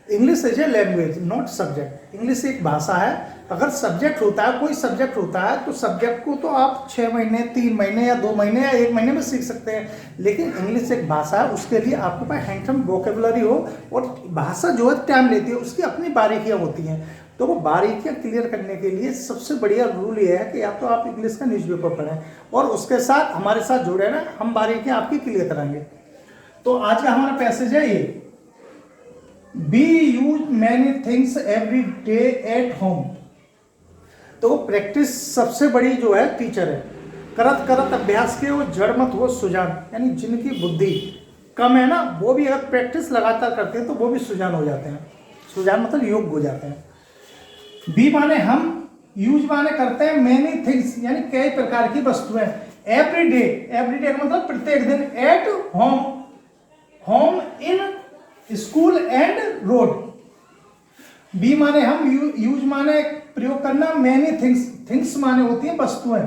English is a language not subject. English एक भाषा है। अगर सब्जेक्ट होता है, कोई सब्जेक्ट होता है, तो सब्जेक्ट को तो आप 6 महीने, 3 महीने या 2 महीने या 1 महीने में सीख सकते हैं। लेकिन इंग्लिश एक भाषा है, उसके लिए आपके पास हैंडसम वोकेबुलरी हो, और भाषा जो है टाइम लेती है, उसकी अपनी बारीकियाँ होती हैं। तो वो बारीकियाँ क्लियर करने के लिए सबसे बढ़िया रूल ये है कि या तो आप इंग्लिश का न्यूज़पेपर पढ़ें और उसके साथ हमारे साथ जुड़े ना, हम बारीकियाँ आपकी क्लियर कराएंगे। तो आज का हमारा पैसेज है ये, B use many things every day at home. तो प्रैक्टिस सबसे बड़ी जो है टीचर है। करत करत अभ्यास के वो जड़ मत हो सुजान, यानी जिनकी बुद्धि कम है ना, वो भी अगर प्रैक्टिस लगातार करते हैं तो वो भी सुजान हो जाते हैं। सुजान मतलब योग्य हो जाते हैं। बी माने हम, यूज माने करते हैं, मैनी थिंग्स यानी कई प्रकार की वस्तुएं, एवरी डे का मतलब प्रत्येक दिन, at home, home in school and road. We माने हम, यूज माने प्रयोग करना, मैनी थिंग्स माने होती है वस्तुएं।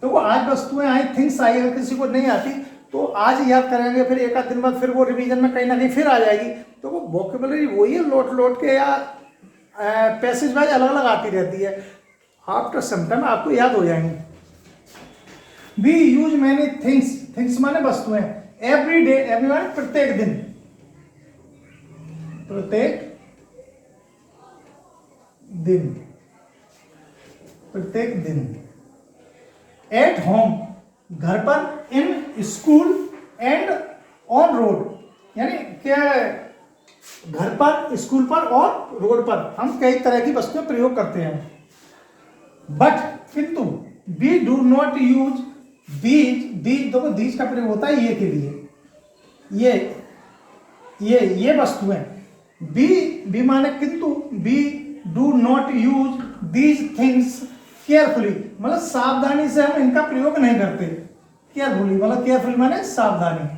तो वो आज वस्तुएं आई, थिंग्स आई। अगर किसी को नहीं आती तो आज याद करेंगे, फिर एक आध दिन बाद फिर वो रिवीजन में कहीं ना कहीं फिर आ जाएगी। तो वो वोकेबुलरी वही है, लोट के या पैसेज वाइज अलग अलग आती रहती है। आफ्टर सम टाइम आपको याद हो जाएंगे। वी यूज मैनी थिंग्स माने वस्तुएं, एवरी डे, एवरी माने प्रत्येक दिन, प्रत्येक दिन। एट होम घर पर, इन स्कूल एंड ऑन रोड यानी क्या, घर पर, स्कूल पर और रोड पर हम कई तरह की वस्तुएं प्रयोग करते हैं। बट किंतु we do not use these देखो दीज का प्रयोग होता है ये के लिए, ये वस्तुएं। बी माने किंतु, we do not use these things carefully, मतलब सावधानी से हम इनका प्रयोग नहीं करते। केयरफुली मतलब, केयरफुली माने सावधानी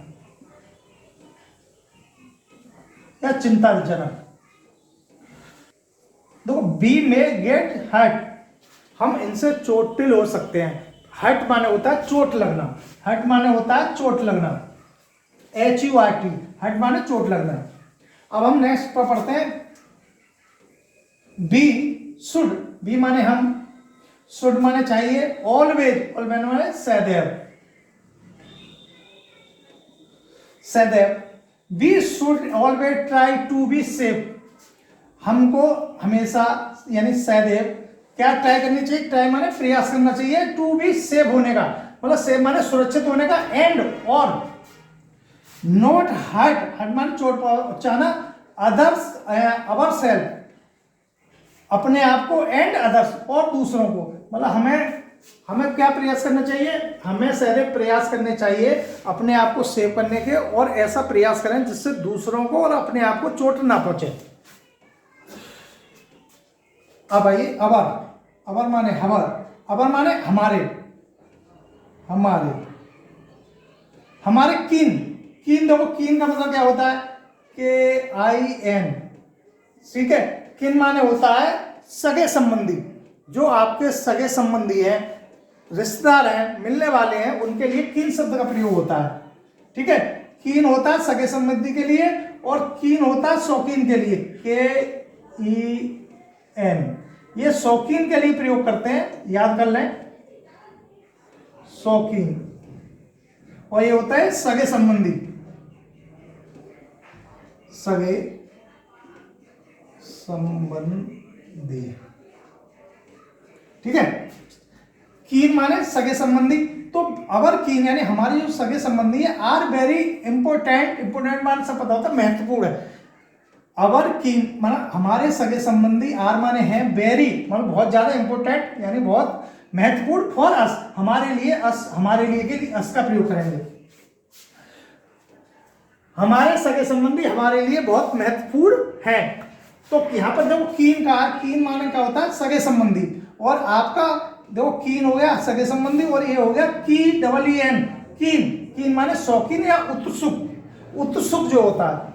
या चिंताजनक। देखो बी में गेट हर्ट, हम इनसे चोटिल हो सकते हैं। हर्ट माने होता है चोट लगना, हर्ट माने होता है चोट लगना, HURT, हर्ट माने चोट लगना। अब हम नेक्स्ट पर पढ़ते हैं, बी शुड, बी माने हम, शुड माने चाहिए, ऑलवेज माने सदैव। We should always try to be safe, हमको हमेशा यानी सदैव क्या ट्राई करनी चाहिए, ट्राई माने प्रयास करना चाहिए, टू बी सेफ होने का मतलब सेफ माने सुरक्षित होने का, एंड और नॉट हर्ट माने चोट पहुंचाना, अदर्स अवर सेल्फ अपने आप को, एंड अदर्स और दूसरों को, मतलब हमें क्या प्रयास करना चाहिए, हमें सारे प्रयास करने चाहिए अपने आप को सेव करने के, और ऐसा प्रयास करें जिससे दूसरों को और अपने आप को चोट ना पहुंचे। अब आइए अवर माने हमारे, कीन देखो, कीन का मतलब क्या होता है, KIN, ठीक है। किन माने होता है सगे संबंधी, जो आपके सगे संबंधी हैं, रिश्तेदार हैं, मिलने वाले हैं, उनके लिए कीन शब्द का प्रयोग होता है, ठीक है। कीन होता है सगे संबंधी के लिए, और कीन होता है शौकीन के लिए, KEN, ये शौकीन के लिए प्रयोग करते हैं, याद कर लें, शौकीन। और ये होता है सगे संबंधी, ठीक है। कीन माने सगे संबंधी, तो अवर कीन यानी हमारे जो सगे संबंधी है, आर वेरी इंपोर्टेंट माने सब पता होता है, महत्वपूर्ण है। अवर कीन माना हमारे सगे संबंधी, आर माने है, वेरी मतलब बहुत ज्यादा इंपोर्टेंट यानी बहुत महत्वपूर्ण, फॉर अस हमारे लिए, हमारे लिए के लिए अस का प्रयोग करेंगे। हमारे सगे संबंधी हमारे लिए बहुत महत्वपूर्ण है। तो यहां पर देखो कीन माने क्या होता है सगे संबंधी, और आपका देखो कीन हो गया सगे संबंधी, और ये हो गया KEEN, कीन माने शौकीन या उत्सुक जो होता है।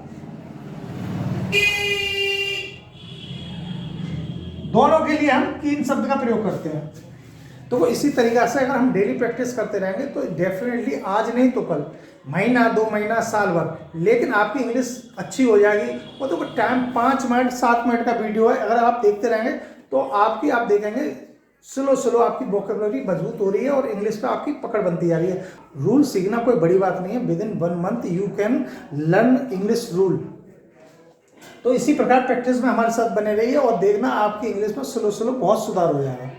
दोनों के लिए हम कीन शब्द का प्रयोग करते हैं। तो वो इसी तरीक़ा से अगर हम डेली प्रैक्टिस करते रहेंगे तो डेफिनेटली आज नहीं तो कल, महीना 2 महीना साल भर, लेकिन आपकी इंग्लिश अच्छी हो जाएगी। वो तो टाइम 5 मिनट 7 मिनट का वीडियो है, अगर आप देखते रहेंगे तो आपकी आप देखेंगे स्लो आपकी वोकैबुलरी मजबूत हो रही है और इंग्लिश पे आपकी पकड़ बनती जा रही है। रूल सीखना कोई बड़ी बात नहीं है, with in 1 month you can learn English rule. तो इसी प्रकार प्रैक्टिस में हमारे साथ बने रहिए और देखना आपकी इंग्लिश में स्लो बहुत सुधार हो जाएगा।